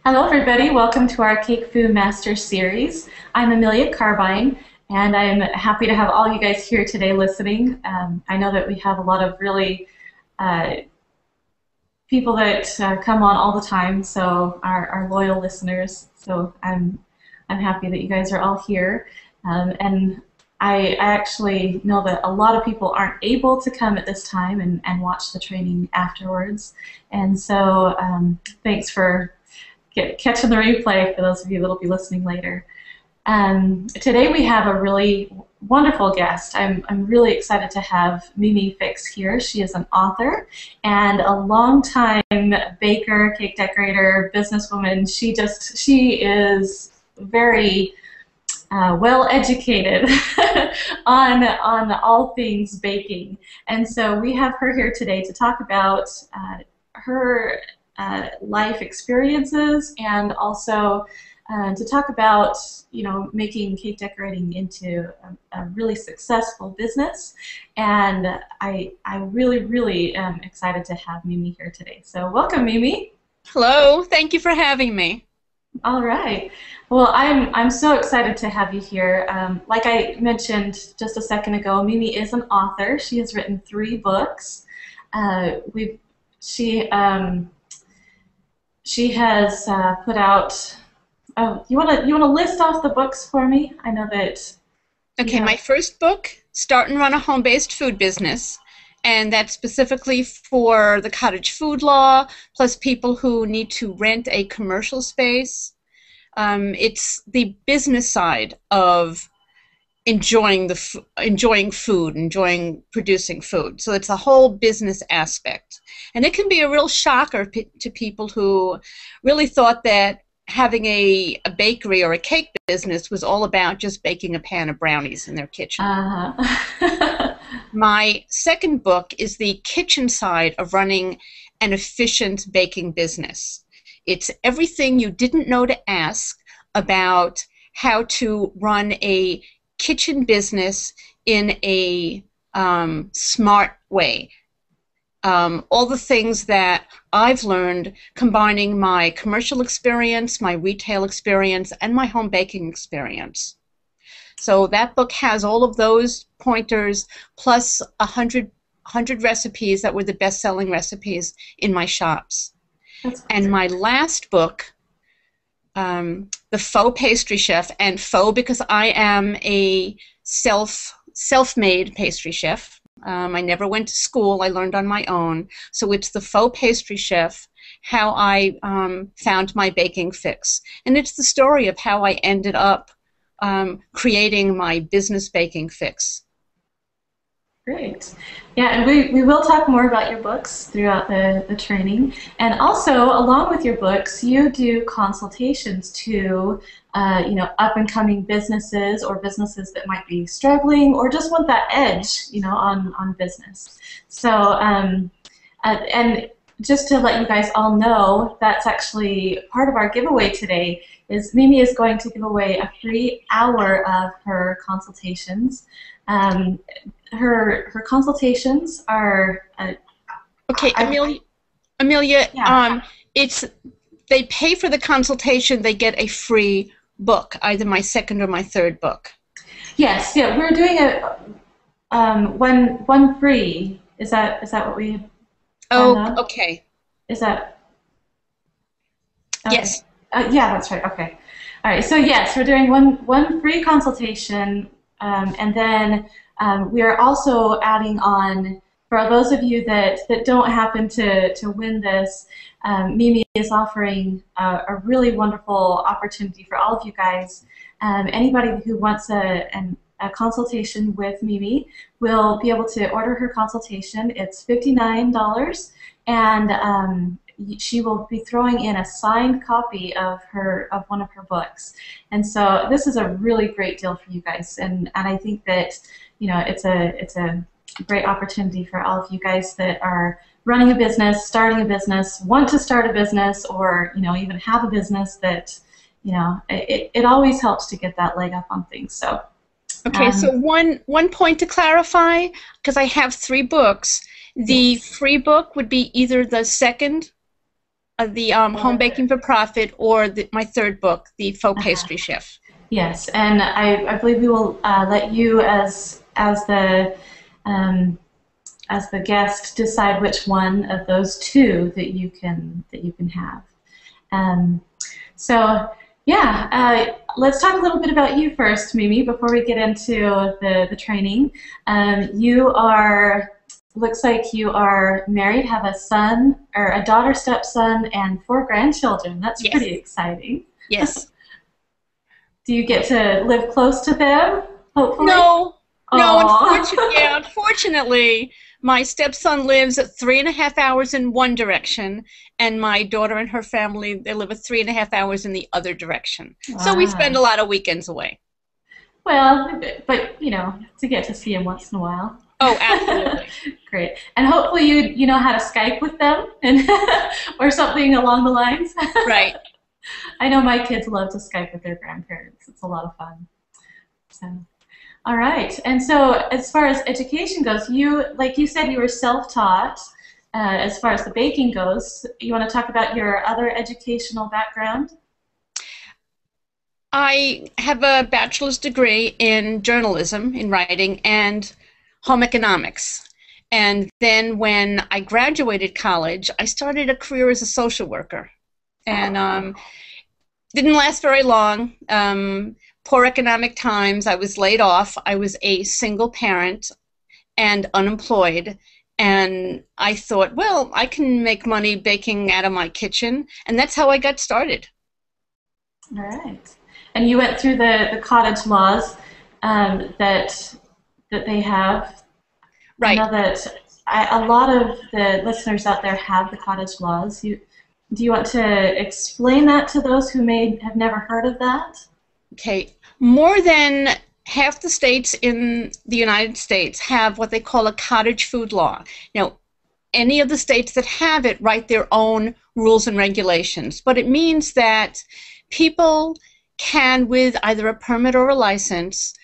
Hello, everybody. Welcome to our CakeFu Masters series. I'm Amelia Carbine, and I'm happy to have all you guys here today listening. I know that we have a lot of really uh, people that come on all the time, so our loyal listeners. So I'm happy that you guys are all here, and I actually know that a lot of people aren't able to come at this time and watch the training afterwards, and so thanks for catching the replay for those of you that will be listening later. Today we have a really wonderful guest. I'm really excited to have Mimi Fix here. She is an author and a longtime baker, cake decorator, businesswoman. She is very well educated on all things baking, and so we have her here today to talk about her life experiences, and also to talk about making cake decorating into a really successful business. And I really am excited to have Mimi here today. So welcome, Mimi. Hello, thank you for having me. All right. Well, I'm so excited to have you here. Like I mentioned just a second ago, Mimi is an author. She has written 3 books. We've she has put out. Oh, you want to list off the books for me? I know that. Okay, my first book, Start and Run a Home-Based Food Business, and that's specifically for the cottage food law, plus people who need to rent a commercial space. It's the business side of enjoying food, enjoying producing food. So it's a whole business aspect. And it can be a real shocker to people who really thought that having a bakery or a cake business was all about just baking a pan of brownies in their kitchen. My second book is the kitchen side of running an efficient baking business. It's everything you didn't know to ask about how to run a kitchen business in a smart way. All the things that I've learned combining my commercial experience, my retail experience, and my home baking experience. So that book has all of those pointers plus 100 recipes that were the best-selling recipes in my shops. And my last book, The Faux Pastry Chef, and faux because I am a self-made pastry chef. I never went to school. I learned on my own. So it's The Faux Pastry Chef, how I found my baking fix. And it's the story of how I ended up creating my business baking fix. Great. Yeah, and we will talk more about your books throughout the training. And also, along with your books, you do consultations to up-and-coming businesses, or businesses that might be struggling or just want that edge, on business. So, and just to let you guys all know, that's actually part of our giveaway today. Is Mimi is going to give away a free hour of her consultations. Her consultations are okay, Amelia. Yeah. They pay for the consultation. They get a free book, either my second or my third book. Yes, yeah, we're doing one free. Is that what we? Oh, okay. Is that? Okay. Yes. Yeah, that's right. Okay. All right. So yes, we're doing one free consultation, and then we are also adding on, for those of you that don't happen to win this, Mimi is offering a really wonderful opportunity for all of you guys. Anybody who wants a consultation with Mimi will be able to order her consultation. It's $59, and she will be throwing in a signed copy of one of her books. And so this is a really great deal for you guys, and I think that it's a great opportunity for all of you guys that are running a business, starting a business, want to start a business, or even have a business that it always helps to get that leg up on things. So okay, so one point to clarify, because I have 3 books. The free book would be either the second the Home Baking for Profit, or my third book, The Faux Pastry Chef. Yes, and I believe we will let you um, as the guest decide which one of those two that you can have. Um, so yeah, let's talk a little bit about you first, Mimi, before we get into the training. Looks like you are married, have a son, or a daughter, stepson, and 4 grandchildren. That's Yes. pretty exciting. Yes. Do you get to live close to them, hopefully? No, Aw. unfortunately, my stepson lives at 3.5 hours in one direction, and my daughter and her family, they live at 3.5 hours in the other direction. So we spend a lot of weekends away. Well, but you know, to get to see them once in a while. Oh, absolutely. Great. And hopefully you know how to Skype with them and or something along the lines. Right. I know my kids love to Skype with their grandparents. It's a lot of fun. So, all right. And so as far as education goes, like you said, you were self-taught as far as the baking goes. You want to talk about your other educational background? I have a bachelor's degree in journalism, in writing, and home economics. And then when I graduated college, I started a career as a social worker. And didn't last very long. Poor economic times, I was laid off. I was a single parent and unemployed. And I thought, well, I can make money baking out of my kitchen. And that's how I got started. All right. And you went through the cottage laws that they have. Right. I know that a lot of the listeners out there have the cottage laws. Do you want to explain that to those who may have never heard of that? Okay. More than half the states in the United States have what they call a cottage food law. Now, any of the states that have it write their own rules and regulations, but it means that people can, with either a permit or a license,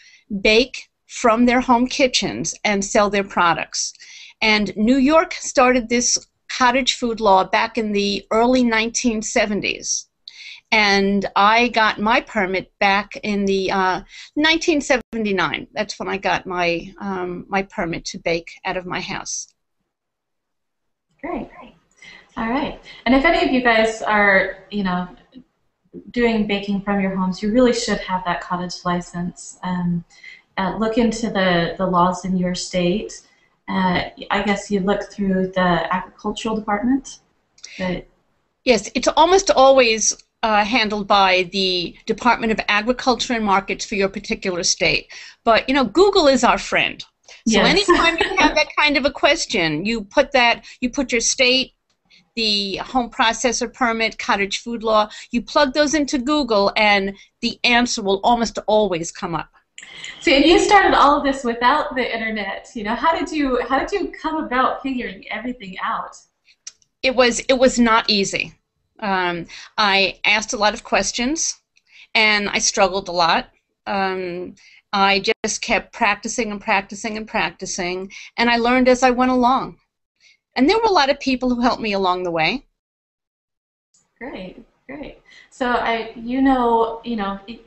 bake from their home kitchens and sell their products. And New York started this cottage food law back in the early 1970s. And I got my permit back in the 1979. That's when I got my my permit to bake out of my house. Great. All right. And if any of you guys are, doing baking from your homes, you really should have that cottage license. Look into the laws in your state. I guess you look through the agricultural department. But yes, it's almost always handled by the Department of Agriculture and Markets for your particular state. But, Google is our friend. So yes. Anytime you have that kind of a question, you put your state, the home processor permit, cottage food law, you plug those into Google and the answer will almost always come up. See, and you started all of this without the internet. How did you come about figuring everything out? It was not easy. I asked a lot of questions, and I struggled a lot. I just kept practicing and practicing and practicing, and I learned as I went along. And there were a lot of people who helped me along the way. Great. So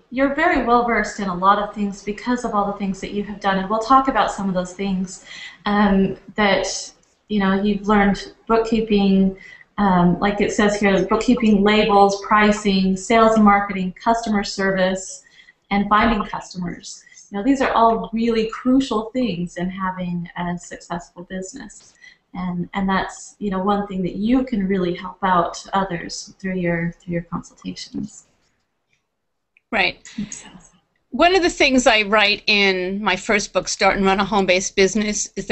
you're very well versed in a lot of things because of all the things that you have done, and we'll talk about some of those things that you've learned: bookkeeping, like it says here, bookkeeping, labels, pricing, sales and marketing, customer service, and finding customers. These are all really crucial things in having a successful business. And that's one thing that you can really help out others through your consultations. Right. One of the things I write in my first book, Start and Run a Home-Based Business, is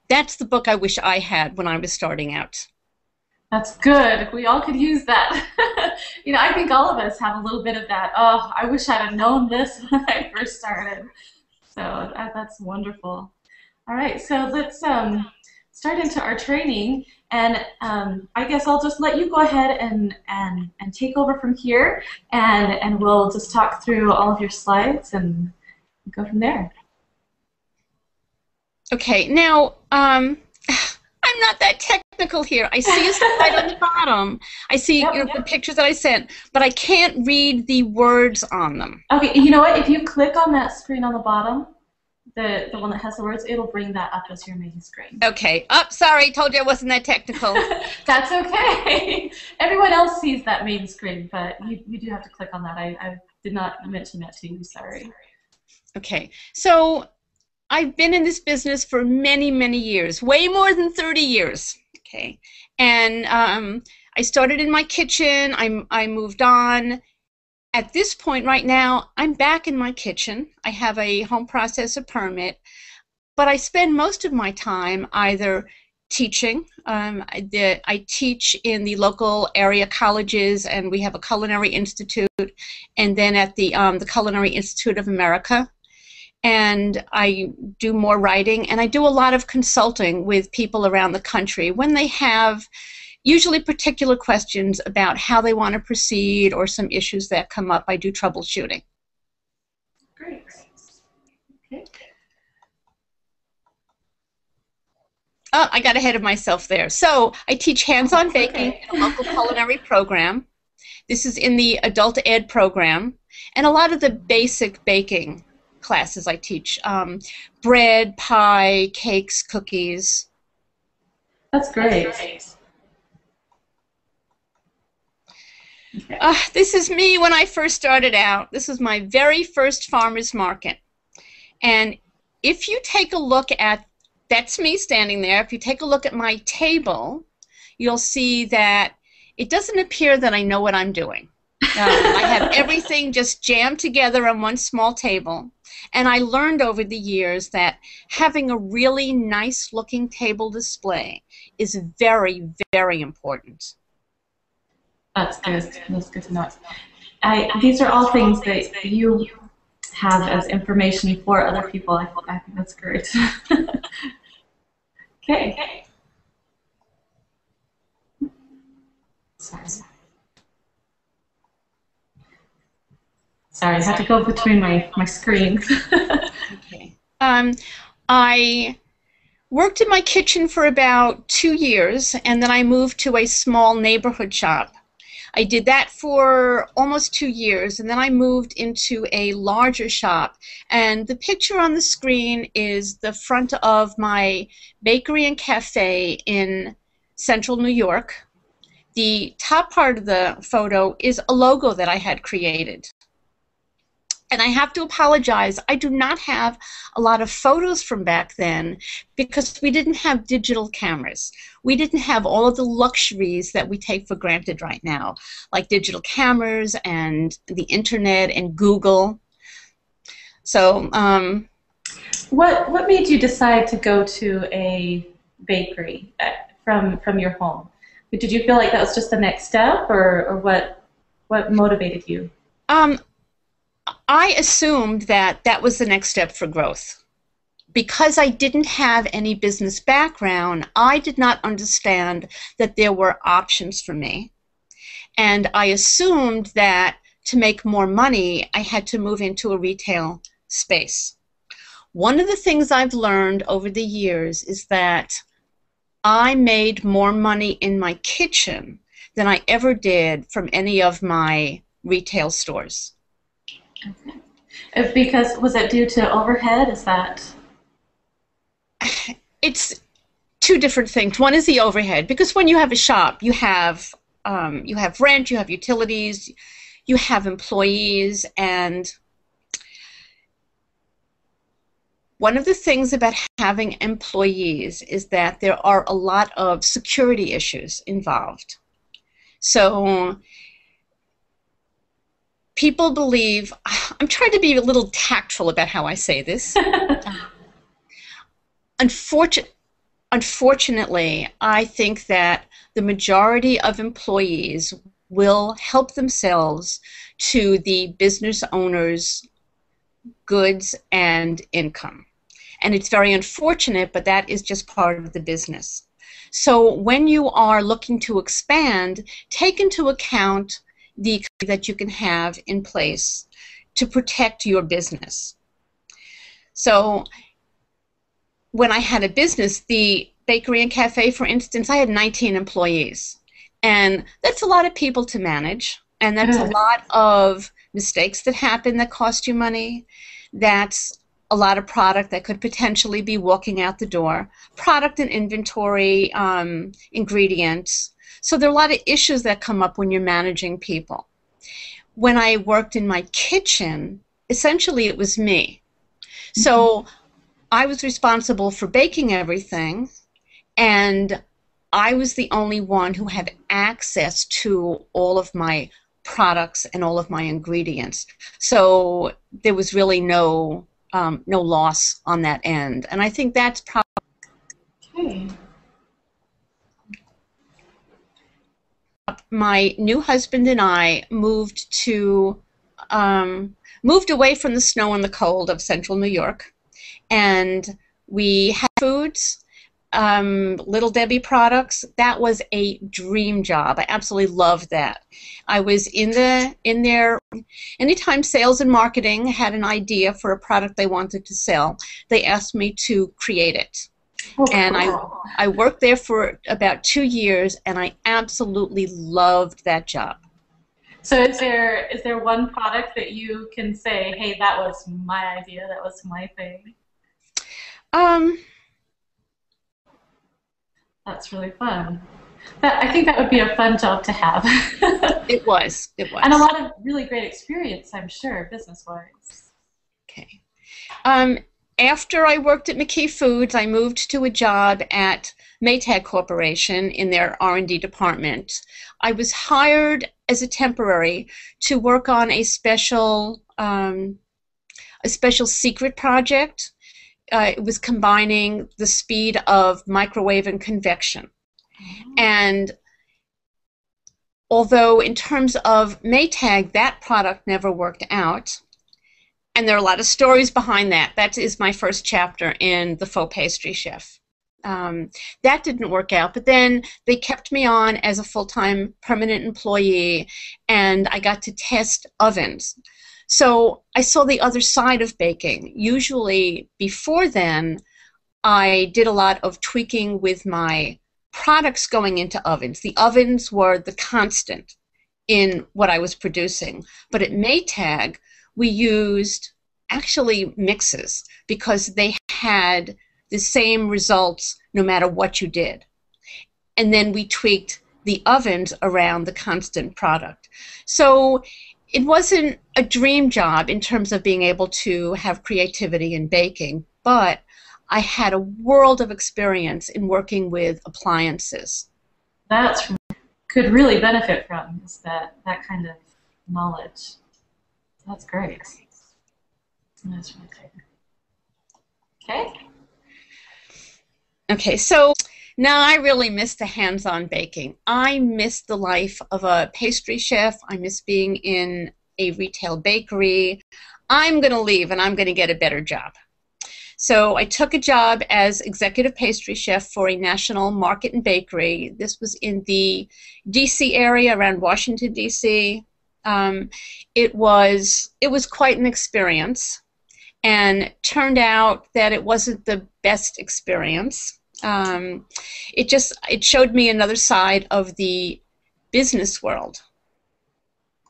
that's the book I wish I had when I was starting out. That's good. We all could use that. I think all of us have a little bit of that. Oh, I wish I'd have known this when I first started. So that's wonderful. All right, so let's start into our training, and I guess I'll just let you go ahead and take over from here, and we'll just talk through all of your slides and go from there. Okay, now I'm I'm not that technical here. I see a slide on the bottom. I see Yep. the pictures that I sent, but I can't read the words on them. Okay, you know what? If you click on that screen on the bottom, the one that has the words, it'll bring that up as your main screen. Okay. Oh, sorry. Told you I wasn't that technical. That's okay. Everyone else sees that main screen, but you do have to click on that. I did not mention that to you. Sorry. Okay. So I've been in this business for many, many years, way more than 30 years. Okay. And I started in my kitchen. I moved on. At this point right now, I'm back in my kitchen. I have a home processor permit, but I spend most of my time either teaching. I teach in the local area colleges, and we have a culinary institute, and then at the Culinary Institute of America. And I do more writing, and I do a lot of consulting with people around the country when they have usually particular questions about how they want to proceed or some issues that come up. I do troubleshooting. Great. Okay. Oh, I got ahead of myself there. So I teach hands-on baking in a local culinary program. This is in the adult ed program, and a lot of the basic baking classes I teach. Bread, pie, cakes, cookies. That's great. Okay. This is me when I first started out. This is my very first farmer's market. And if you take a look at, that's me standing there. If you take a look at my table, you'll see that it doesn't appear that I know what I'm doing. I have everything just jammed together on one small table. And I learned over the years that having a really nice looking table display is very, very important. That's good. That's good to know. These are all things that you have as information for other people. I think that's great. Okay. Sorry, I had to go between my screens. Okay. I worked in my kitchen for about 2 years, and then I moved to a small neighborhood shop. I did that for almost 2 years, and then I moved into a larger shop. And the picture on the screen is the front of my bakery and cafe in central New York. The top part of the photo is a logo that I had created. And I have to apologize, I do not have a lot of photos from back then because we didn't have digital cameras. We didn't have all of the luxuries that we take for granted right now, like digital cameras and the internet and Google. So, what made you decide to go to a bakery from your home? Did you feel like that was just the next step, or what motivated you? I assumed that that was the next step for growth. Because I didn't have any business background, I did not understand that there were options for me. And I assumed that to make more money, I had to move into a retail space. One of the things I've learned over the years is that I made more money in my kitchen than I ever did from any of my retail stores. Okay. Because, was it due to overhead? Is that? It's two different things. One is the overhead, because when you have a shop, you have rent, you have utilities, you have employees, and one of the things about having employees is that there are a lot of security issues involved. So people believe, I'm trying to be a little tactful about how I say this. Unfortunately, I think that the majority of employees will help themselves to the business owner's goods and income. And it's very unfortunate, but that is just part of the business. So when you are looking to expand, take into account the that you can have in place to protect your business. So when I had a business, the bakery and cafe, for instance, I had 19 employees. And that's a lot of people to manage. And It that's a is. lot of mistakes that happen that cost you money. That's a lot of product that could potentially be walking out the door. Product and inventory, ingredients. So there are a lot of issues that come up when you're managing people. When I worked in my kitchen, essentially it was me. So I was responsible for baking everything, and I was the only one who had access to all of my products and all of my ingredients. So there was really no loss on that end. And I think that's probably Okay. my new husband and I moved away from the snow and the cold of central New York, and we had foods, Little Debbie products. That was a dream job. I absolutely loved that. I was in there anytime sales and marketing had an idea for a product they wanted to sell, they asked me to create it. Oh, And cool. I worked there for about 2 years, and I absolutely loved that job. So is there one product that you can say, hey, that was my idea, that was my thing? Um, That's really fun. I think that would be a fun job to have. it was. It And a was. lot of really great experience, I'm sure, business-wise. Okay. Um, After I worked at McKee Foods, I moved to a job at Maytag Corporation in their R&D department. I was hired as a temporary to work on a special secret project. It was combining the speed of microwave and convection. And although in terms of Maytag, that product never worked out, and there are a lot of stories behind that. That is my first chapter in The Faux Pastry Chef. That didn't work out, but then they kept me on as a full-time permanent employee, and I got to test ovens. So I saw the other side of baking. Usually before then, I did a lot of tweaking with my products going into ovens. The ovens were the constant in what I was producing. But at Maytag, we used actually mixes because they had the same results no matter what you did. And then we tweaked the ovens around the constant product. So it wasn't a dream job in terms of being able to have creativity in baking, but I had a world of experience in working with appliances. That's could really benefit from is that kind of knowledge. That's great. That's really great. Okay. Okay, so now I really miss the hands-on baking. I miss the life of a pastry chef. I miss being in a retail bakery. I'm going to leave and I'm going to get a better job. So I took a job as executive pastry chef for a national market and bakery. This was in the DC area around Washington, DC. It was quite an experience, and turned out that it wasn't the best experience. It showed me another side of the business world.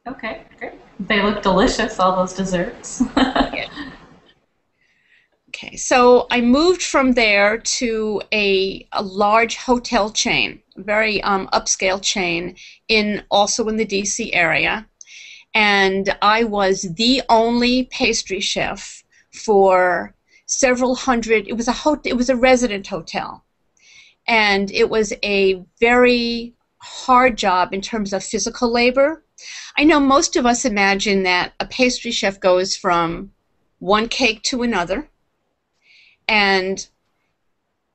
Okay, great. They look delicious, all those desserts. Yeah. Okay, so I moved from there to a large hotel chain, a very upscale chain, also in the DC area. And I was the only pastry chef for several hundred. It was a resident hotel, and it was a very hard job in terms of physical labor. I know most of us imagine that a pastry chef goes from one cake to another, and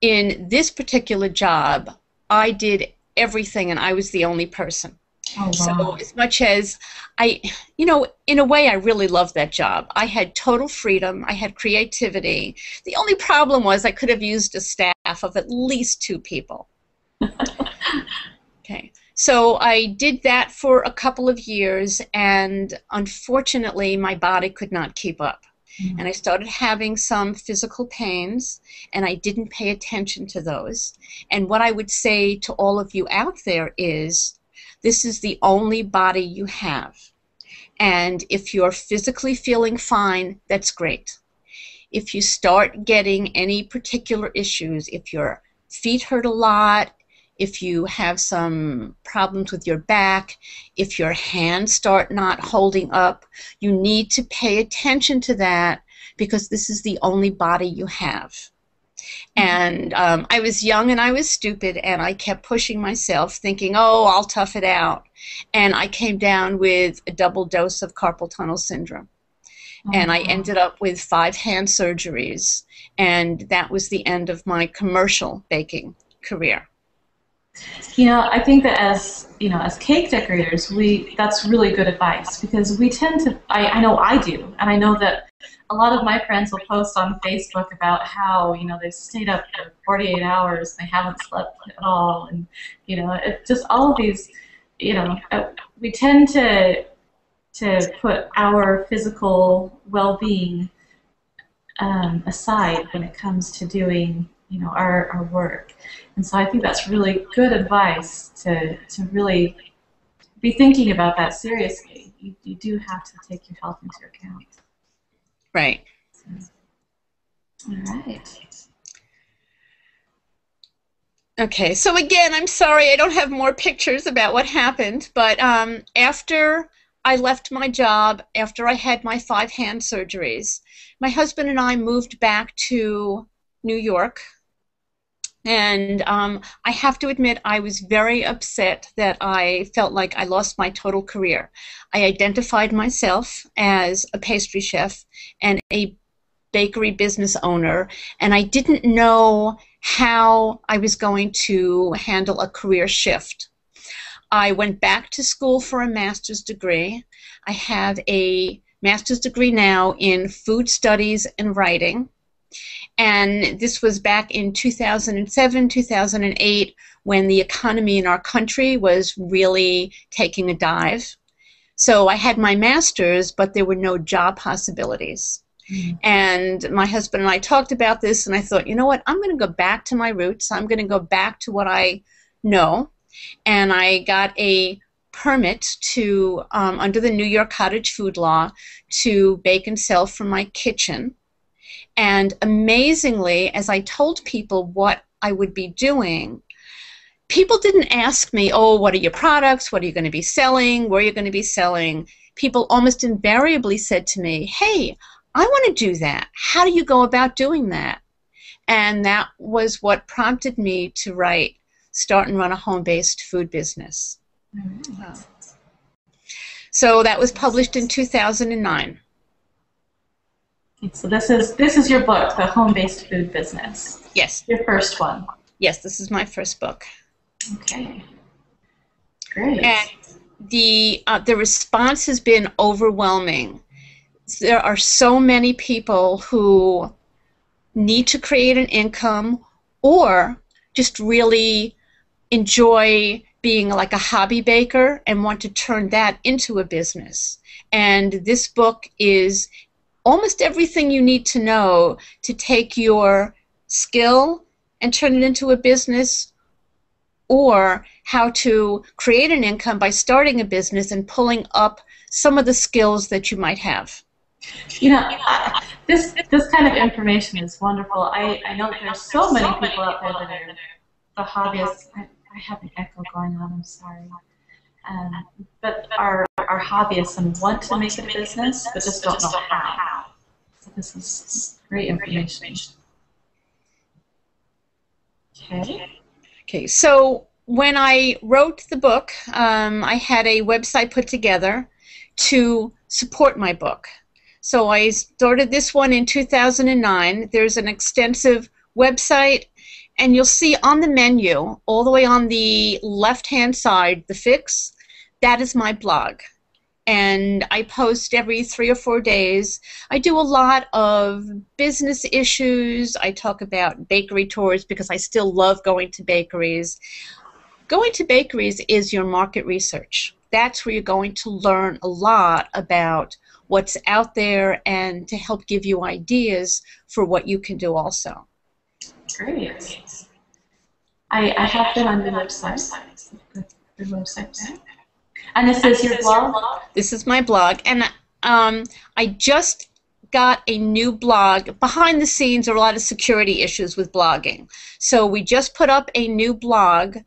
in this particular job, I did everything, and I was the only person. Oh, So wow. as much as in a way, I really loved that job. I had total freedom. I had creativity. The only problem was I could have used a staff of at least 2 people. Okay. So I did that for a couple of years, and unfortunately, my body could not keep up. Mm. And I started having some physical pains, and I didn't pay attention to those. And what I would say to all of you out there is, this is the only body you have. And if you're physically feeling fine, that's great. If you start getting any particular issues, if your feet hurt a lot, if you have some problems with your back, if your hands start not holding up, you need to pay attention to that, because this is the only body you have. And I was young and I was stupid, and I kept pushing myself, thinking, oh, I'll tough it out. And I came down with a double dose of carpal tunnel syndrome. And I Oh. ended up with 5 hand surgeries, and that was the end of my commercial baking career. I think that as cake decorators, that's really good advice, because we tend to, I know I do, and I know that a lot of my friends will post on Facebook about how, they've stayed up for 48 hours, and they haven't slept at all, and, it just all of these, we tend to put our physical well-being aside when it comes to doing our work. And so I think that's really good advice to really be thinking about that seriously. You do have to take your health into account. Right. All right. Okay, so again, I'm sorry I don't have more pictures about what happened, but after I left my job, after I had my 5 hand surgeries, my husband and I moved back to New York. And I have to admit, I was very upset that I felt like I lost my total career. I identified myself as a pastry chef and a bakery business owner, and I didn't know how I was going to handle a career shift. I went back to school for a master's degree. I have a master's degree now in food studies and writing. And this was back in 2007, 2008, when the economy in our country was really taking a dive. So I had my master's, but there were no job possibilities. And my husband and I talked about this, and I thought, you know what, I'm going to go back to my roots. I'm going to go back to what I know. And I got a permit to, under the New York Cottage Food Law, to bake and sell from my kitchen. And amazingly, as I told people what I would be doing, people didn't ask me, oh, what are your products? What are you going to be selling? Where are you going to be selling? People almost invariably said to me, hey, I want to do that. How do you go about doing that? And that was what prompted me to write Start and Run a Home-Based Food Business. Mm-hmm. So that was published in 2009. So this is your book, The Home-Based Food Business. Yes. Your first one. Yes, this is my first book. Okay. Great. And the response has been overwhelming. There are so many people who need to create an income or just really enjoy being like a hobby baker and want to turn that into a business. And this book is almost everything you need to know to take your skill and turn it into a business, or how to create an income by starting a business and pulling up some of the skills that you might have. This kind of information is wonderful. I know that there's so many people out there that are the hobbyists. I have an echo going on, I'm sorry. But are hobbyists and want to make it a business, but just don't know how. So this is great information. Okay. Okay, so when I wrote the book, I had a website put together to support my book. So I started this one in 2009. There's an extensive website, and you'll see on the menu, all the way on the left-hand side, the fix, that is my blog. And I post every 3 or 4 days. I do a lot of business issues. I talk about bakery tours because I still love going to bakeries. Going to bakeries is your market research. That's where you're going to learn a lot about what's out there and to help give you ideas for what you can do also. Great. I have been on your website. The website there. And this is your blog? This is my blog. And I just got a new blog. Behind the scenes, there are a lot of security issues with blogging. So we just put up a new blog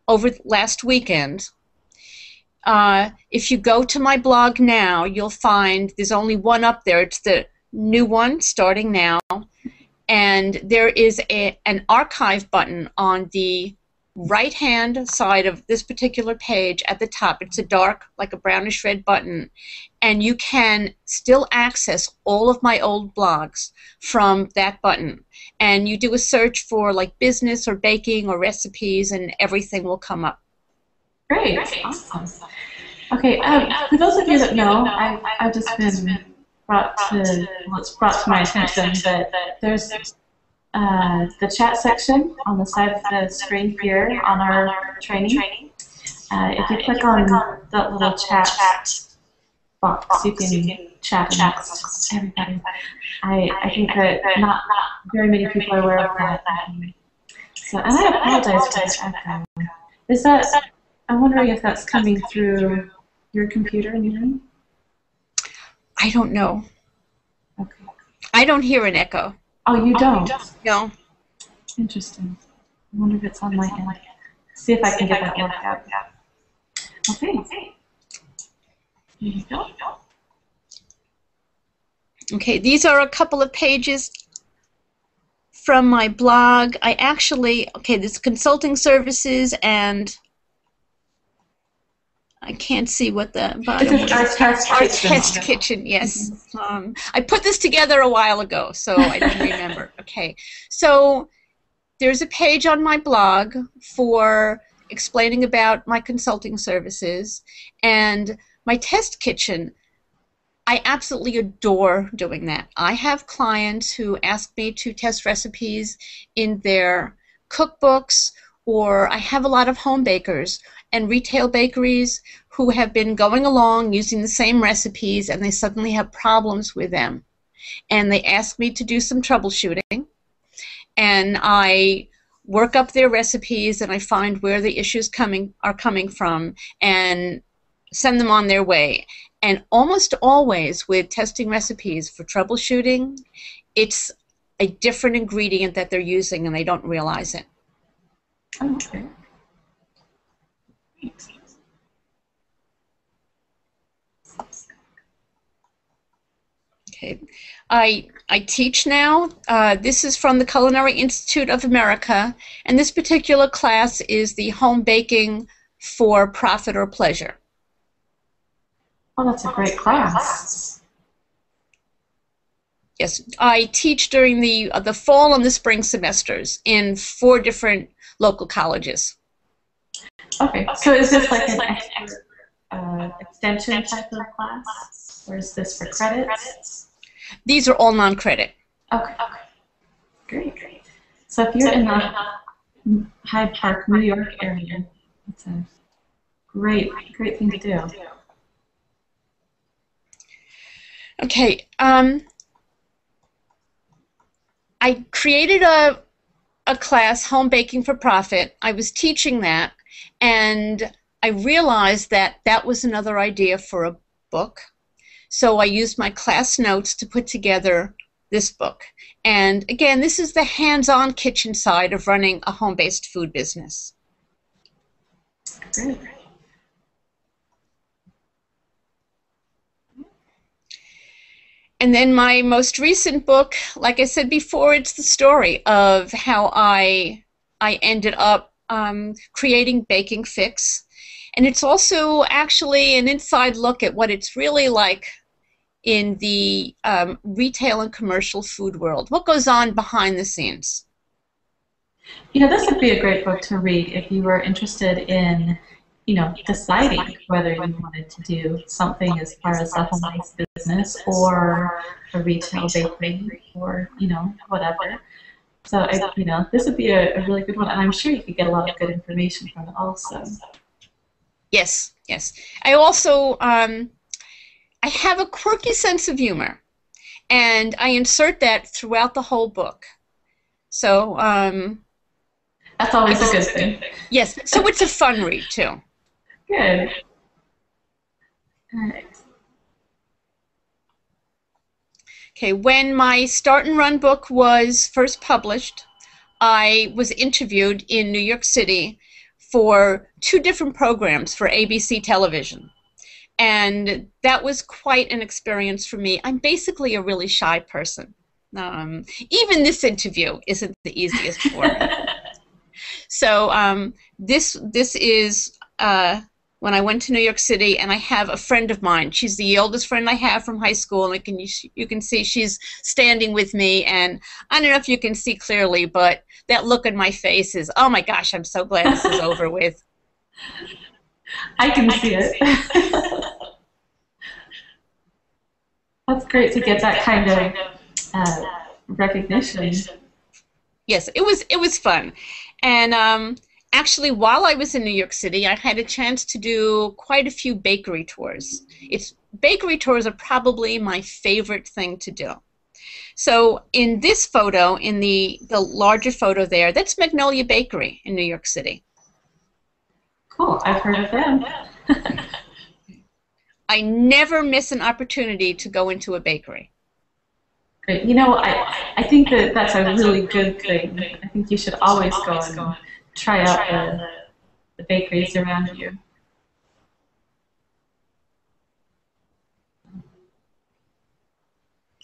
over last weekend. If you go to my blog now, you'll find there's only one up there. It's the new one starting now. And there is an archive button on the right-hand side of this particular page at the top. It's a dark, like a brownish red button. And you can still access all of my old blogs from that button. And you do a search for like business or baking or recipes, and everything will come up. Great. Awesome. Okay, for those of you that know, I've just been brought to, well, it's brought to my attention that there's the chat section on the side of the screen here on our training. If you click on that little chat box, you can chat amongst everybody. I think that not very many people are aware of that. So, and I apologize for the echo. Is that, I'm wondering if that's coming through your computer in your room? I don't know. Okay. I don't hear an echo. Oh, you don't? No. Interesting. I wonder if it's on my end. See if I can get that worked out. Okay. Here you go. Okay, these are a couple of pages from my blog. I actually, okay, there's consulting services, and I can't see what the bottom is. Our test kitchen, yes. I put this together a while ago, so I don't remember. Okay, so there's a page on my blog for explaining about my consulting services, and my test kitchen. I absolutely adore doing that. I have clients who ask me to test recipes in their cookbooks, or I have a lot of home bakers and retail bakeries who have been going along using the same recipes, and they suddenly have problems with them. And they ask me to do some troubleshooting, and I work up their recipes, and I find where the issues are coming from and send them on their way. And almost always with testing recipes for troubleshooting, it's a different ingredient that they're using and they don't realize it. Okay. Okay. I teach now. This is from the Culinary Institute of America, and this particular class is the home baking for profit or pleasure. Oh, that's a great class. Yes, I teach during the fall and the spring semesters in 4 different local colleges. Okay, so is this like an extension type of class, or is this for credits? These are all non-credit. Okay, great. So if you're in the Hyde Park, New York area, that's a great thing to do. Okay, I created a class, Home Baking for Profit. I was teaching that, and I realized that that was another idea for a book. So I used my class notes to put together this book. And again, this is the hands-on kitchen side of running a home-based food business. Great. And then my most recent book, like I said before, it's the story of how I ended up creating Baking Fix. And it's also actually an inside look at what it's really like in the retail and commercial food world. What goes on behind the scenes? You know, this would be a great book to read if you were interested in, you know, deciding whether you wanted to do something as far as a home-based business or a retail bakery or, you know, whatever. So, you know, this would be a really good one, and I'm sure you could get a lot of good information from it also. Yes, yes. I also, I have a quirky sense of humor, and I insert that throughout the whole book. So, That's always a good thing. yes, so it's a fun read too. Good. All right. Okay, when my Start and Run book was first published, I was interviewed in New York City for 2 different programs for ABC television. And that was quite an experience for me. I'm basically a really shy person. Even this interview isn't the easiest for me. So this is when I went to New York City, and I have a friend of mine. She's the oldest friend I have from high school, and you can see she's standing with me. And I don't know if you can see clearly, but that look on my face is, oh my gosh, I'm so glad this is over with. I can see it. That's great to get that kind of recognition. Yes, it was fun. And actually, while I was in New York City, I had a chance to do quite a few bakery tours. Bakery tours are probably my favorite thing to do. So in this photo, in the larger photo there, that's Magnolia Bakery in New York City. Cool, I've heard of them. I never miss an opportunity to go into a bakery. Great. You know, I think that that's a really good thing. I think you should always go and try out the bakeries around you.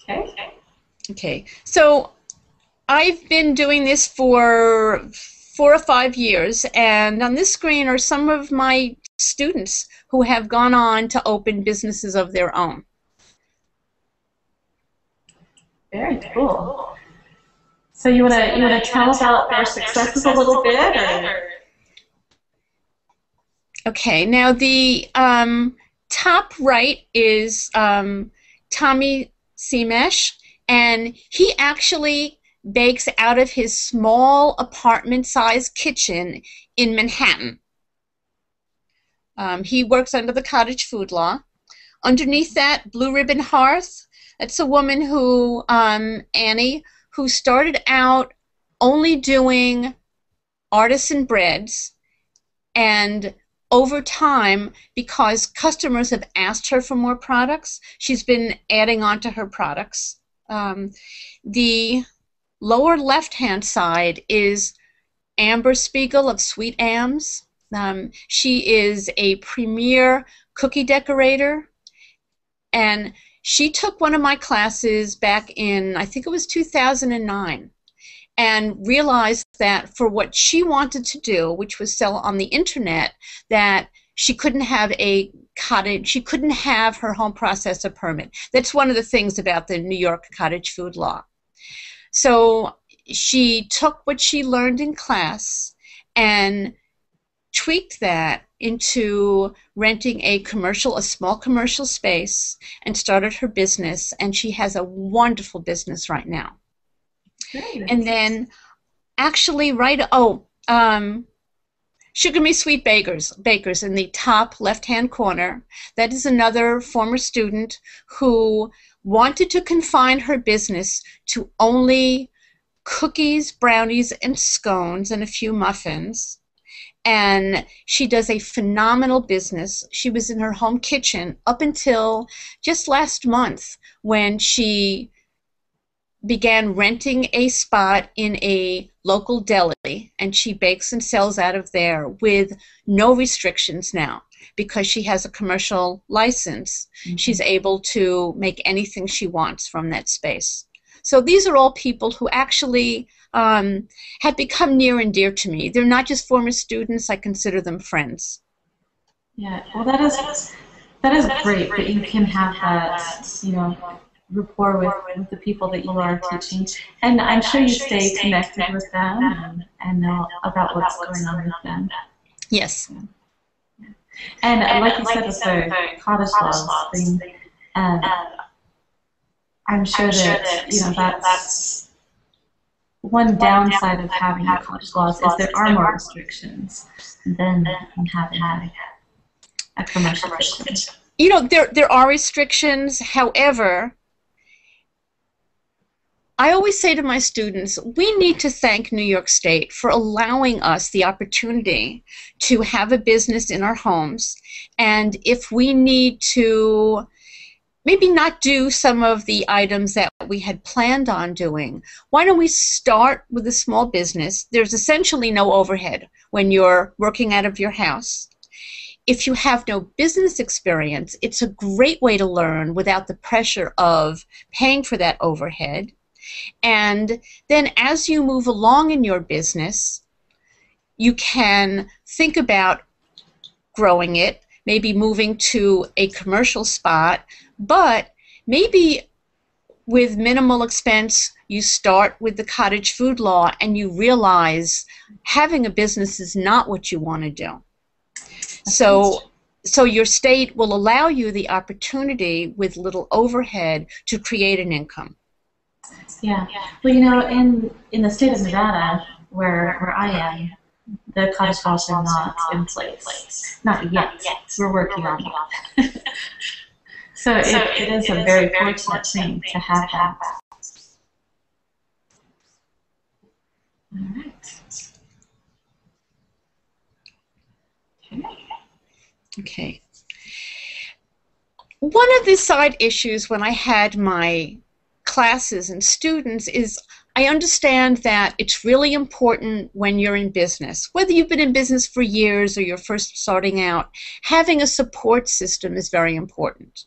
Okay. Okay, so I've been doing this for 4 or 5 years, and on this screen are some of my students who have gone on to open businesses of their own. Very cool. So you wanna tell about their successes a little bit, or? Okay, now the top right is Tommy Seamesh, and he actually bakes out of his small apartment-sized kitchen in Manhattan. He works under the cottage food law. Underneath that, Blue Ribbon Hearth, that's a woman who, Annie, who started out only doing artisan breads, and over time, because customers have asked her for more products, she's been adding on to her products. The lower left-hand side is Amber Spiegel of Sweet Ams. She is a premier cookie decorator, and she took one of my classes back in, I think it was 2009, and realized that for what she wanted to do, which was sell on the internet, that she couldn't have a cottage, she couldn't have her home processor permit. That's one of the things about the New York cottage food law. So she took what she learned in class and tweaked that into renting a small commercial space, and started her business, and she has a wonderful business right now. Great. And then actually Sugar Me Sweet Bakers in the top left-hand corner. That is another former student who wanted to confine her business to only cookies, brownies, and scones, and a few muffins. And she does a phenomenal business. She was in her home kitchen up until just last month, when she began renting a spot in a local deli, and she bakes and sells out of there with no restrictions now. Because she has a commercial license, she's able to make anything she wants from that space. So these are all people who actually have become near and dear to me. They're not just former students, I consider them friends. Yeah, well, that is great that you can have that, you know, rapport with the people that you are teaching. And I'm sure you stay connected with them and know about what's going on with them. Yes. And like you said with the cottage laws thing, I'm sure that, you know, that's one downside of having a cottage laws is there are more restrictions than having a commercial kitchen. You know, there are restrictions. However, I always say to my students, we need to thank New York State for allowing us the opportunity to have a business in our homes. And if we need to maybe not do some of the items that we had planned on doing, why don't we start with a small business? There's essentially no overhead when you're working out of your house. If you have no business experience, it's a great way to learn without the pressure of paying for that overhead. And then as you move along in your business, you can think about growing it, maybe moving to a commercial spot, but maybe with minimal expense, you start with the cottage food law and you realize having a business is not what you want to do. So your state will allow you the opportunity with little overhead to create an income. Yeah. Well, you know, in the state of Nevada, where I am, the cottage laws are not in place. Not yet. We're working on it. So it is a very fortunate thing to have that. All right. Okay. One of the side issues when I had my classes and students is I understand that it's really important when you're in business, whether you've been in business for years or you're first starting out, having a support system is very important.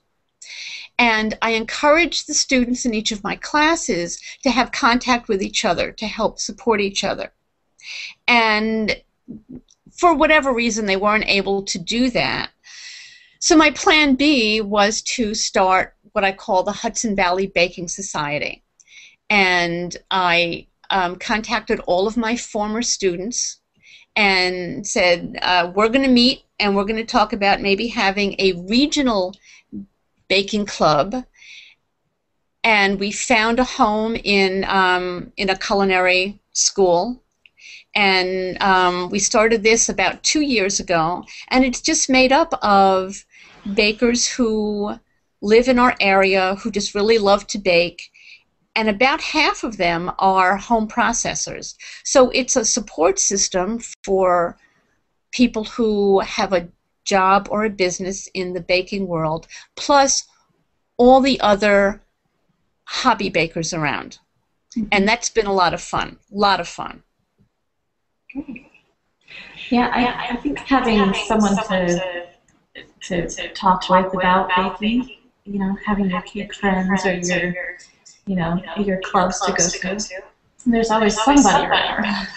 And I encourage the students in each of my classes to have contact with each other, to help support each other. And for whatever reason, they weren't able to do that. So my plan B was to start what I call the Hudson Valley Baking Society. And I contacted all of my former students and said, we're going to meet and we're going to talk about maybe having a regional baking club. And we found a home in a culinary school. And we started this about 2 years ago. And it's just made up of bakers who live in our area, who just really love to bake. And about half of them are home processors. So it's a support system for people who have a job or a business in the baking world, plus all the other hobby bakers around. Mm-hmm. And that's been a lot of fun, a lot of fun. Yeah, I think having someone to talk with about baking, you know, having your cake friends or your clubs to go to. And there's always somebody around.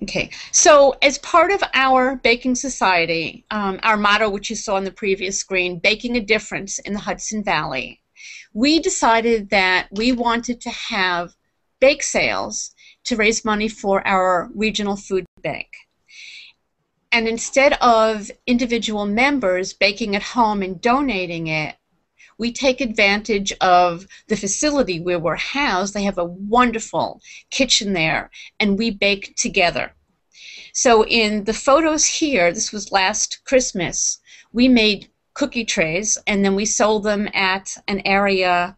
Okay, so as part of our baking society, our motto, which you saw on the previous screen, Baking a Difference in the Hudson Valley, we decided that we wanted to have bake sales to raise money for our regional food bank. And instead of individual members baking at home and donating it, we take advantage of the facility where we're housed. They have a wonderful kitchen there, and we bake together. So in the photos here, this was last Christmas, we made cookie trays, and then we sold them at an area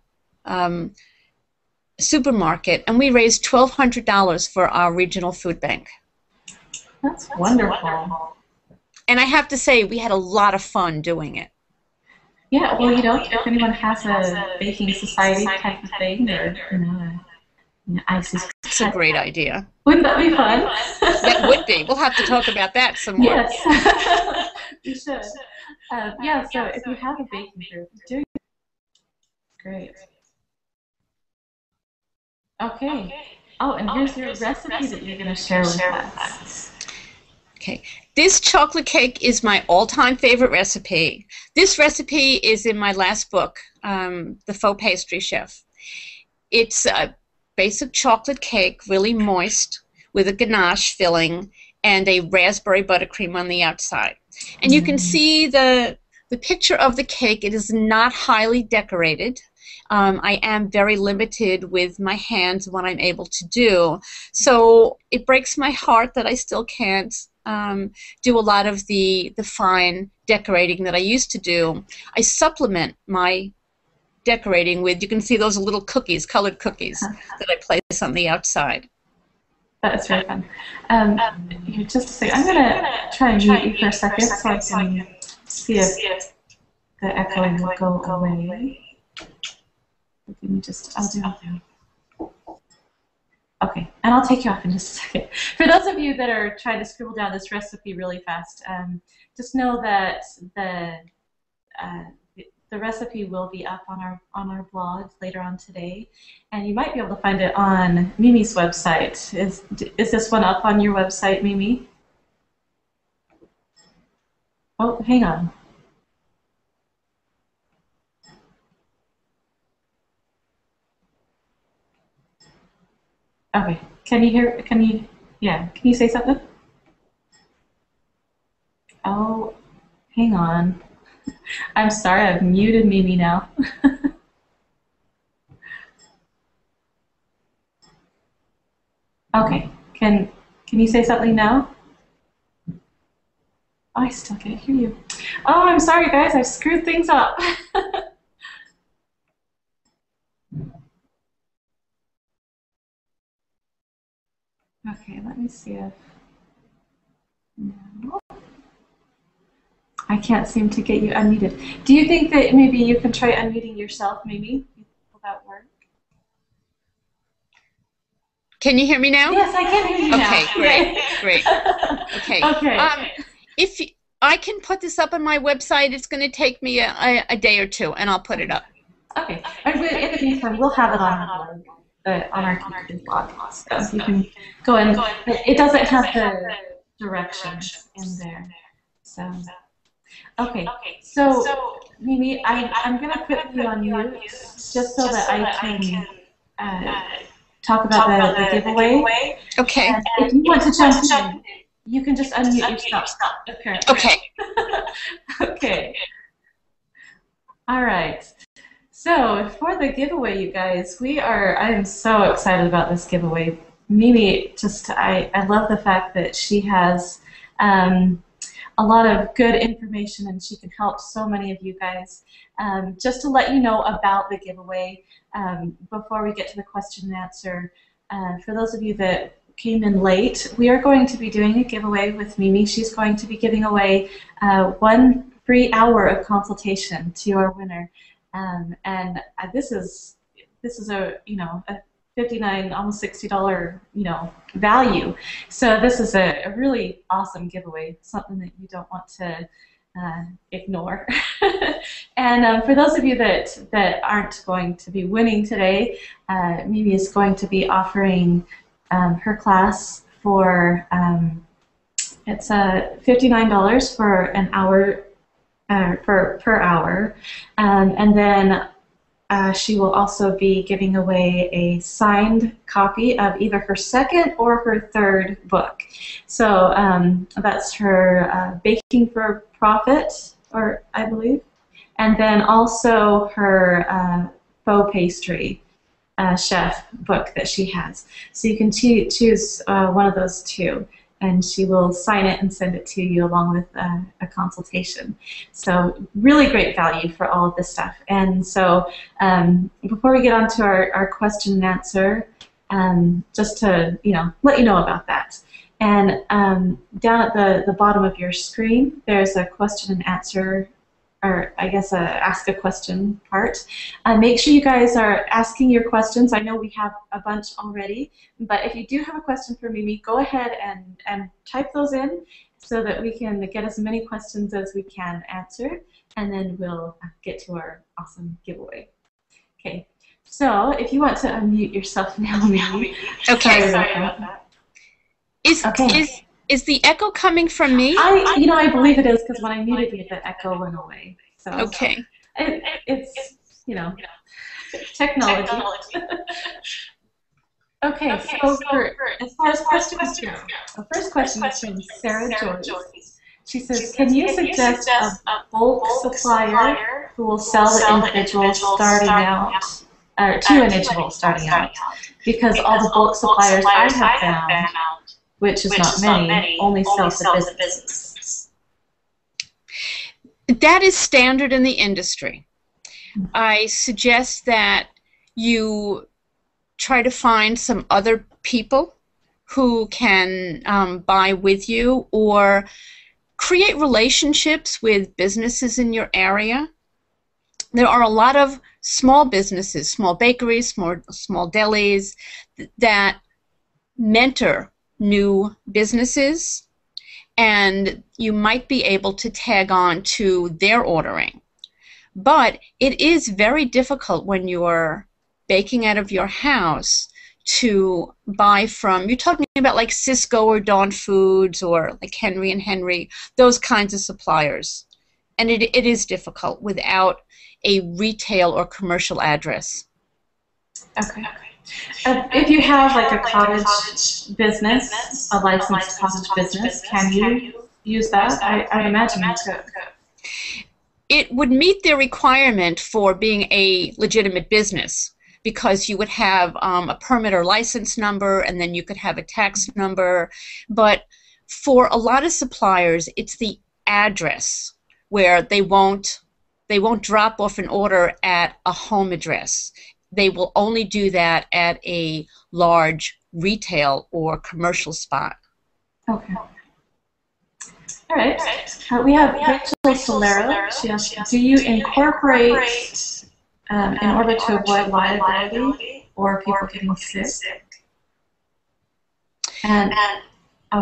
supermarket, and we raised $1,200 for our regional food bank. That's wonderful. And I have to say, we had a lot of fun doing it. Yeah, well, you know, if anyone has a baking society type of thing, or it's a great idea. Wouldn't that be fun? That would be. We'll have to talk about that some more. Yes, we should. Yeah, so if you have a baking group, do great. Okay. Oh, and here's your recipe that you're going to share with us. Okay. This chocolate cake is my all-time favorite recipe. This recipe is in my last book, The Faux Pastry Chef. It's a basic chocolate cake, really moist, with a ganache filling and a raspberry buttercream on the outside. And you can see the picture of the cake. It is not highly decorated. I am very limited with my hands and what I'm able to do. So it breaks my heart that I still can't do a lot of the fine decorating that I used to do. I supplement my decorating with, you can see those little cookies, colored cookies that I place on the outside. That's very fun. Here, just a second. I'm going to try and mute you for a second so I can see if the echoing will go away. Give me just, I'll do. Okay, and I'll take you off in just a second. For those of you that are trying to scribble down this recipe really fast, just know that the recipe will be up on our blog later on today, and you might be able to find it on Mimi's website. Is this one up on your website, Mimi? Oh, hang on. Okay. Can you hear? Yeah. Can you say something? Oh, hang on. I'm sorry, I've muted Mimi now. Okay, can you say something now? Oh, I still can't hear you. Oh, I'm sorry, guys, I've screwed things up. Okay, let me see if... No. I can't seem to get you unmuted. Do you think that maybe you can try unmuting yourself, maybe? Will that work? Can you hear me now? Yes, I can hear you now. Okay, great, great. Okay. Okay. If I can put this up on my website, it's going to take me a day or two, and I'll put it up. Okay. And in the meantime, we'll have it on our blog, on our CakeFu blog, so you can go in. It doesn't have the directions in there, so. Okay. So Mimi, I'm going to put you on mute just so that I can talk about the giveaway. Okay. And if you want to jump in, you can just unmute yourself. Apparently. Okay. Okay. All right. So for the giveaway, you guys, I am so excited about this giveaway. Mimi, I love the fact that she has a lot of good information and she can help so many of you guys. Just to let you know about the giveaway, before we get to the question and answer, for those of you that came in late, we are going to be doing a giveaway with Mimi. She's going to be giving away 1 free hour of consultation to our winner, and this is a $59, almost $60 value. So this is a really awesome giveaway, something that you don't want to ignore. And for those of you that aren't going to be winning today, Mimi is going to be offering her class for it's $59 for an hour, per hour, and then she will also be giving away a signed copy of either her second or her third book. So that's her Baking for Profit, or I believe, and then also her faux pastry chef book that she has. So you can choose one of those two, and she will sign it and send it to you along with a consultation. So really great value for all of this stuff. And so before we get on to our question and answer, just to let you know about that. And down at the bottom of your screen, there's a question and answer, or I guess ask a question part. Make sure you guys are asking your questions. I know we have a bunch already, but if you do have a question for Mimi, go ahead and type those in so that we can get as many questions as we can answer, and then we'll get to our awesome giveaway. Okay, so if you want to unmute yourself now, Mimi. Okay. Sorry about that. Is the echo coming from me? I believe it is, because when I muted you, the echo went away. So okay. It's technology. Okay, so as far as questions go, the first question is from Sarah Joyce. She says, can you suggest a bulk supplier who will sell to individuals starting out, or to individuals starting out? Because all the bulk suppliers I have found, which is not many, only sell to businesses. That is standard in the industry. I suggest that you try to find some other people who can buy with you, or create relationships with businesses in your area. There are a lot of small businesses, small bakeries, small delis that mentor new businesses, and you might be able to tag on to their ordering. But it is very difficult when you're baking out of your house to buy from, you're talking about like Cisco or Dawn Foods or like Henry and Henry, those kinds of suppliers. And it is difficult without a retail or commercial address. Okay. If you have like a cottage business, a licensed cottage business, can you use that? I'd imagine you could. It would meet their requirement for being a legitimate business, because you would have a permit or license number, and then you could have a tax number. But for a lot of suppliers, it's the address where they won't drop off an order at a home address. They will only do that at a large retail or commercial spot. Okay. All right. We have Rachel Solero. She asks, do you incorporate in order to avoid liability or people getting sick? And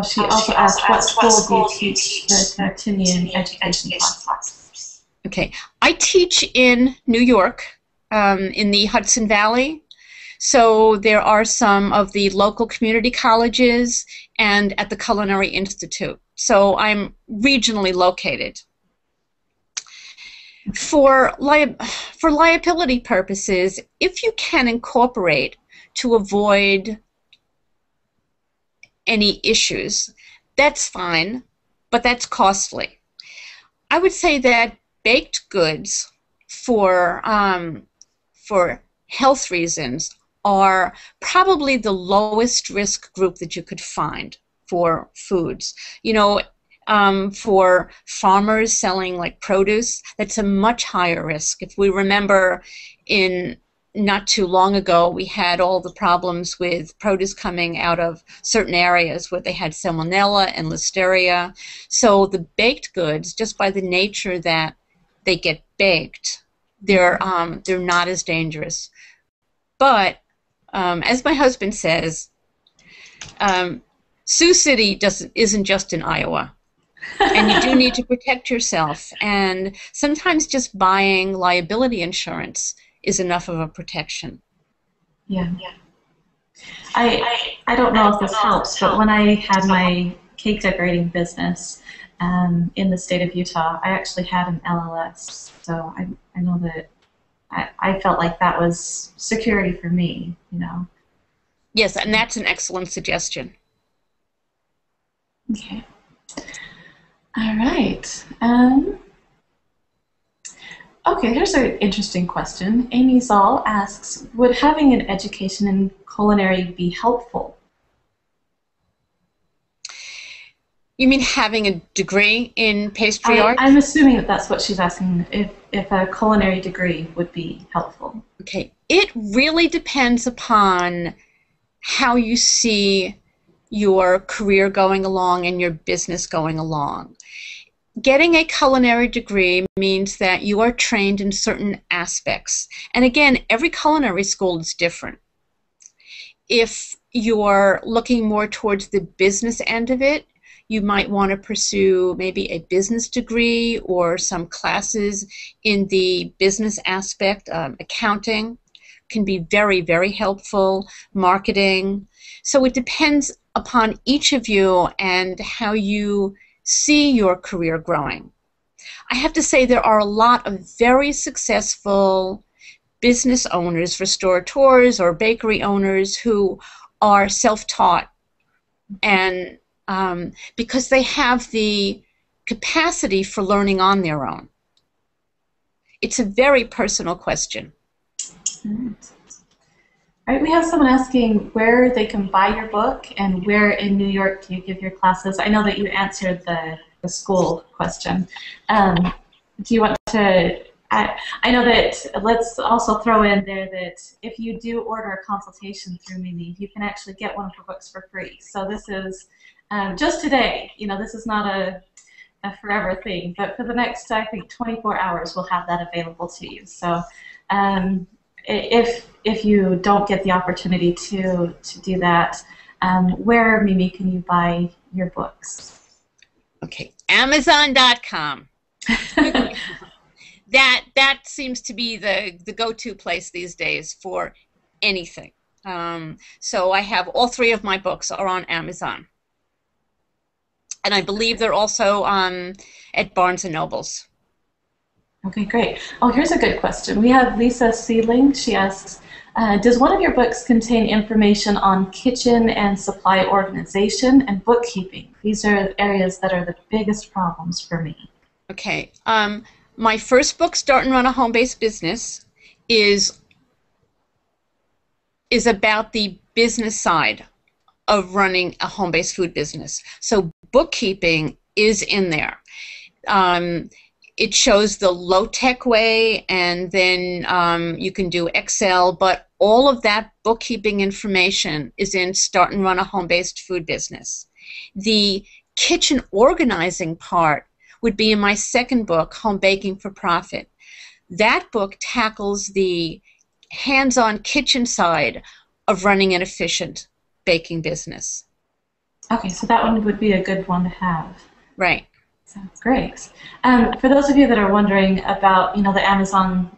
she also asked, what school do you teach the continuing education classes? Okay, I teach in New York, in the Hudson Valley. So there are some of the local community colleges and at the Culinary Institute. So I'm regionally located. For liability purposes, if you can incorporate to avoid any issues, that's fine, but that's costly. I would say that baked goods for health reasons are probably the lowest risk group that you could find for foods. You know, for farmers selling like produce, that's a much higher risk. If we remember, in not too long ago, we had all the problems with produce coming out of certain areas where they had salmonella and listeria. So the baked goods, just by the nature that they get baked, they're not as dangerous. But as my husband says, Sioux City isn't just in Iowa. And you do need to protect yourself. And sometimes just buying liability insurance is enough of a protection. Yeah. I don't know if this helps, but when I had my cake decorating business in the state of Utah, I actually had an LLS. So I know that I felt like that was security for me, you know. Yes, and that's an excellent suggestion. Okay. All right. Okay, here's an interesting question. Amy Zoll asks, would having an education in culinary be helpful? You mean having a degree in pastry art? I'm assuming that that's what she's asking, if a culinary degree would be helpful. Okay, it really depends upon how you see your career going along and your business going along. Getting a culinary degree means that you are trained in certain aspects. And again, every culinary school is different. If you're looking more towards the business end of it, you might want to pursue maybe a business degree or some classes in the business aspect. Accounting can be very, very helpful, marketing. So it depends upon each of you and how you see your career growing. I have to say there are a lot of very successful business owners, restaurateurs or bakery owners who are self-taught, and because they have the capacity for learning on their own? It's a very personal question. All right, we have someone asking where they can buy your book and where in New York do you give your classes. I know that you answered the school question. Do you want to, I know that, let's also throw in there that if you do order a consultation through Mimi, you can actually get one of her books for free. So this is just today, you know, this is not a forever thing, but for the next, I think, 24 hours, we'll have that available to you. So if you don't get the opportunity to do that, where, Mimi, can you buy your books? Okay, Amazon.com. That seems to be the go-to place these days for anything. So I have all three of my books are on Amazon. And I believe they're also at Barnes & Noble's. Okay, great. Oh, here's a good question. We have Lisa Sealing. She asks, does one of your books contain information on kitchen and supply organization and bookkeeping? These are areas that are the biggest problems for me. Okay. My first book, Start and Run a Home-Based Business, is about the business side of running a home-based food business. So bookkeeping is in there. It shows the low-tech way, and then you can do Excel, but all of that bookkeeping information is in Start and Run a Home-Based Food Business. The kitchen organizing part would be in my second book, Home Baking for Profit. That book tackles the hands-on kitchen side of running an efficient baking business. Okay, so that one would be a good one to have. Right. Sounds great. For those of you that are wondering about, you know, the Amazon,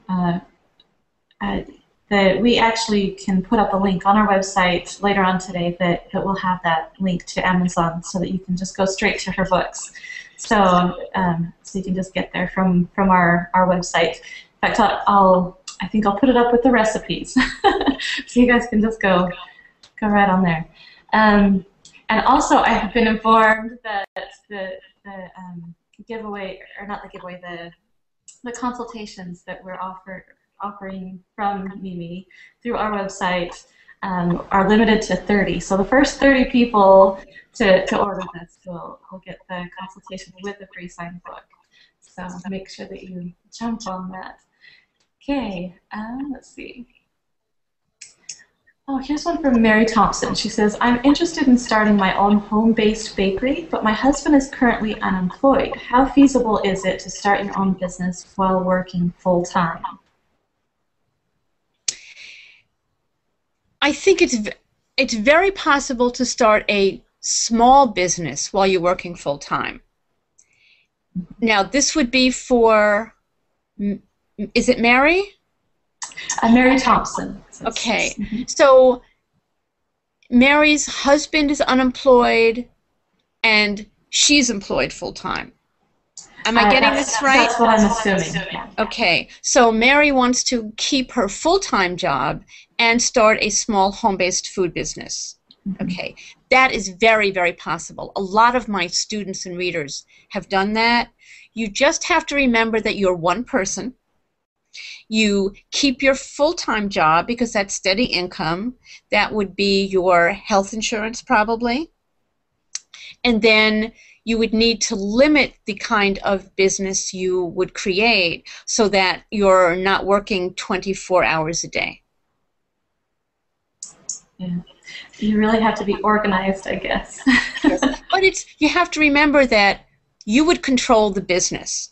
we actually can put up a link on our website later on today that will have that link to Amazon, so that you can just go straight to her books. So you can just get there from our website. In fact, I think I'll put it up with the recipes, so you guys can just go right on there. And also, I have been informed that the giveaway, or not the giveaway, the consultations that we're offering from Mimi through our website are limited to 30. So the first 30 people to order this will get the consultation with the free signed book. So make sure that you jump on that. Okay, let's see. Oh, here's one from Mary Thompson. She says, I'm interested in starting my own home-based bakery, but my husband is currently unemployed. How feasible is it to start your own business while working full-time? I think it's very possible to start a small business while you're working full-time. Now, this would be for, is it Mary? Mary Thompson. Okay, so Mary's husband is unemployed and she's employed full-time. Am I getting this right? That's what I'm assuming. Yeah. Okay, so Mary wants to keep her full-time job and start a small home-based food business. Okay, that is very, very possible. A lot of my students and readers have done that. You just have to remember that you're one person. You keep your full-time job because that's steady income. That would be your health insurance probably. And then you would need to limit the kind of business you would create so that you're not working 24 hours a day. Yeah. You really have to be organized, I guess. Yes. But you have to remember that you would control the business.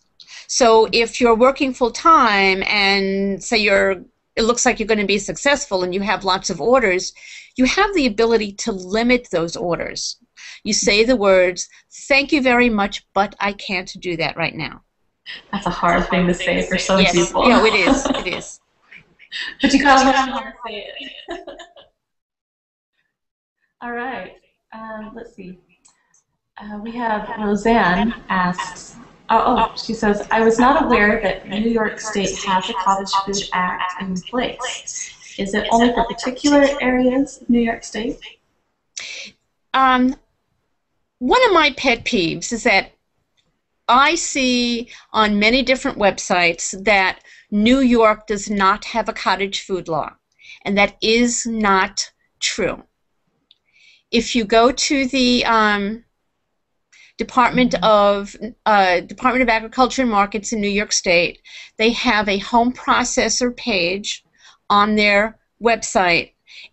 So if you're working full-time and say it looks like you're going to be successful and you have lots of orders, you have the ability to limit those orders. You say the words, thank you very much, but I can't do that right now. That's a hard thing to say for some people. Yeah, it is. It is. But you gotta learn how to say it. All right. Let's see. We have Roseanne asks, she says, I was not aware that New York State has a Cottage Food Act in place. Is it only for particular areas of New York State? One of my pet peeves is that I see on many different websites that New York does not have a cottage food law, and that is not true. If you go to the Department of Agriculture and Markets in New York State, they have a home processor page on their website,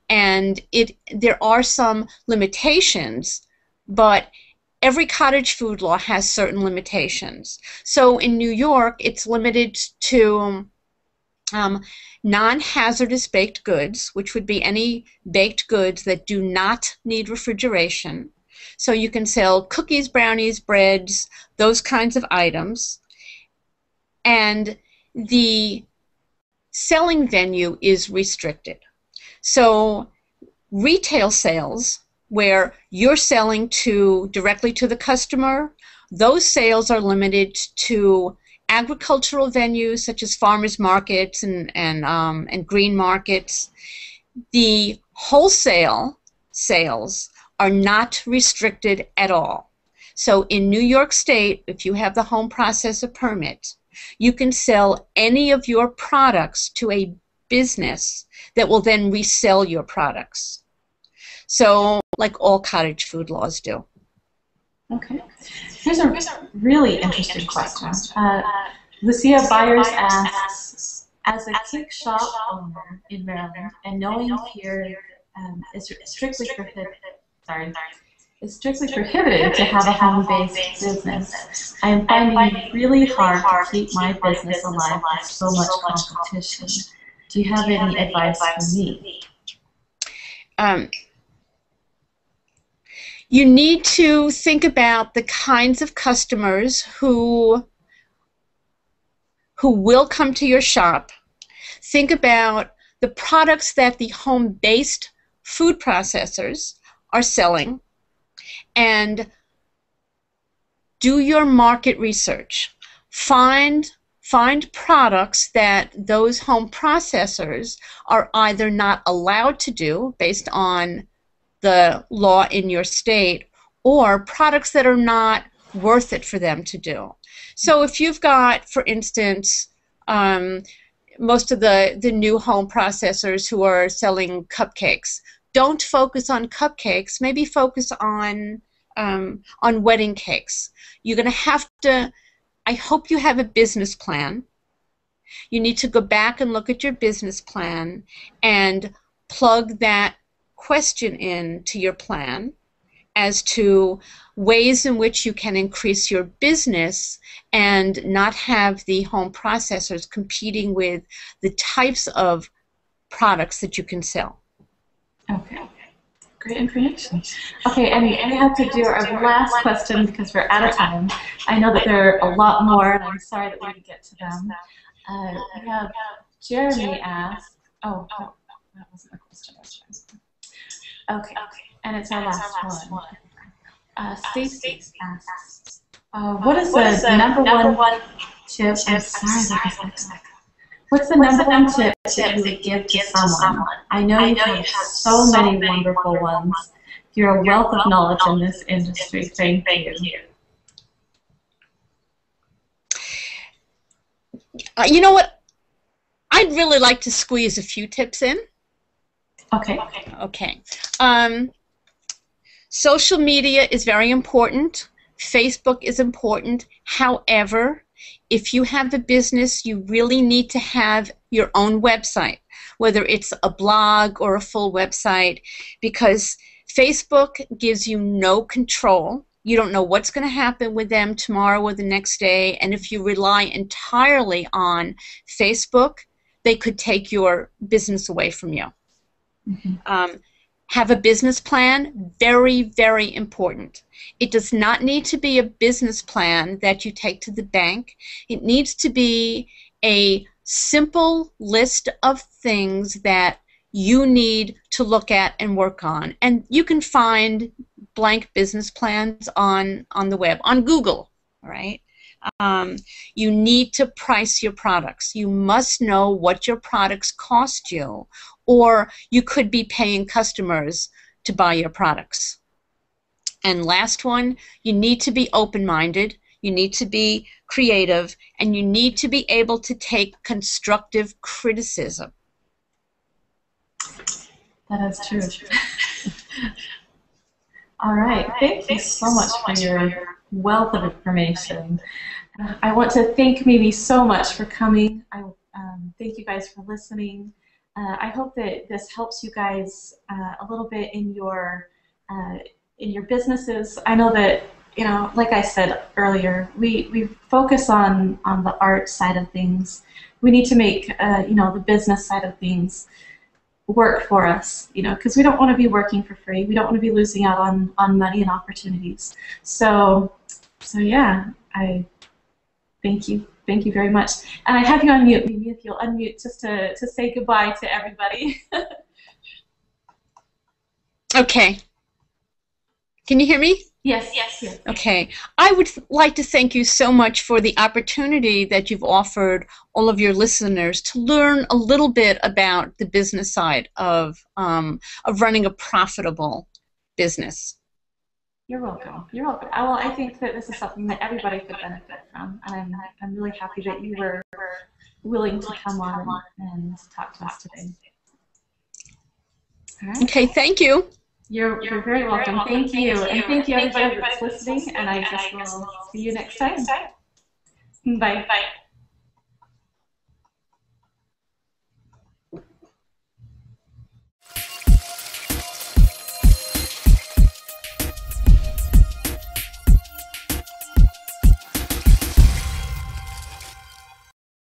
and there are some limitations, but every cottage food law has certain limitations. So in New York, it's limited to non-hazardous baked goods, which would be any baked goods that do not need refrigeration. So you can sell cookies, brownies, breads, those kinds of items. And the selling venue is restricted. So retail sales, where you're selling directly to the customer, those sales are limited to agricultural venues such as farmers markets and green markets. The wholesale sales are not restricted at all. So in New York State, if you have the home processor permit, you can sell any of your products to a business that will then resell your products. So like all cottage food laws do. Okay. Here's a really interesting question. Lucia Byers asks, as a cake shop owner in Maryland, and knowing here is strictly prohibited to have a home-based business, I am finding it really hard to keep my business alive with so much competition. Do you have any advice for me? You need to think about the kinds of customers who will come to your shop. Think about the products that the home-based food processors are selling, and do your market research. Find products that those home processors are either not allowed to do based on the law in your state, or products that are not worth it for them to do. So if you've got, for instance, most of the new home processors who are selling cupcakes, don't focus on cupcakes, maybe focus on wedding cakes. You're going to have to, I hope you have a business plan. You need to go back and look at your business plan and plug that question in to your plan as to ways in which you can increase your business and not have the home processors competing with the types of products that you can sell. Okay. Great information. Okay, and we have to do our last question because we're out of time. I know that there are a lot more, and I'm sorry that we didn't get to them. We have Jeremy ask, oh, no, that wasn't a question. Okay, and it's our last one. Stacy asks, what is the number one tip? I'm sorry, what's the number one tip that you would give to someone? I know you have so many wonderful ones. You're a wealth of knowledge in this industry. Thank you. You know what? I'd really like to squeeze a few tips in. Okay. Social media is very important. Facebook is important. However, if you have a business, you really need to have your own website, whether it's a blog or a full website, because Facebook gives you no control. You don't know what's going to happen with them tomorrow or the next day, and if you rely entirely on Facebook, they could take your business away from you. Mm-hmm. Have a business plan, very, very important. It does not need to be a business plan that you take to the bank. It needs to be a simple list of things that you need to look at and work on. And you can find blank business plans on the web, on Google, all right? You need to price your products. You must know what your products cost you, or you could be paying customers to buy your products. And last one, you need to be open-minded. you need to be creative, and you need to be able to take constructive criticism. That is true. All right. Thank you so much for your wealth of information. I want to thank Mimi so much for coming. I thank you guys for listening. I hope that this helps you guys a little bit in your businesses. I know that, like I said earlier, we focus on the art side of things. We need to make the business side of things work for us, because we don't want to be working for free. We don't want to be losing out on money and opportunities. So yeah, I thank you. Thank you very much. And I have you on mute. Maybe if you'll unmute just to say goodbye to everybody. Okay. Can you hear me? Yes, yes, yes. Okay. I would like to thank you so much for the opportunity that you've offered all of your listeners to learn a little bit about the business side of running a profitable business. You're welcome. You're welcome. Well, I think that this is something that everybody could benefit from, and I'm really happy that you were willing to come on and talk to us today. All right. Okay, thank you. You're very welcome. Thank you. And thank you everybody that's listening, and I guess we'll see you next time. Bye.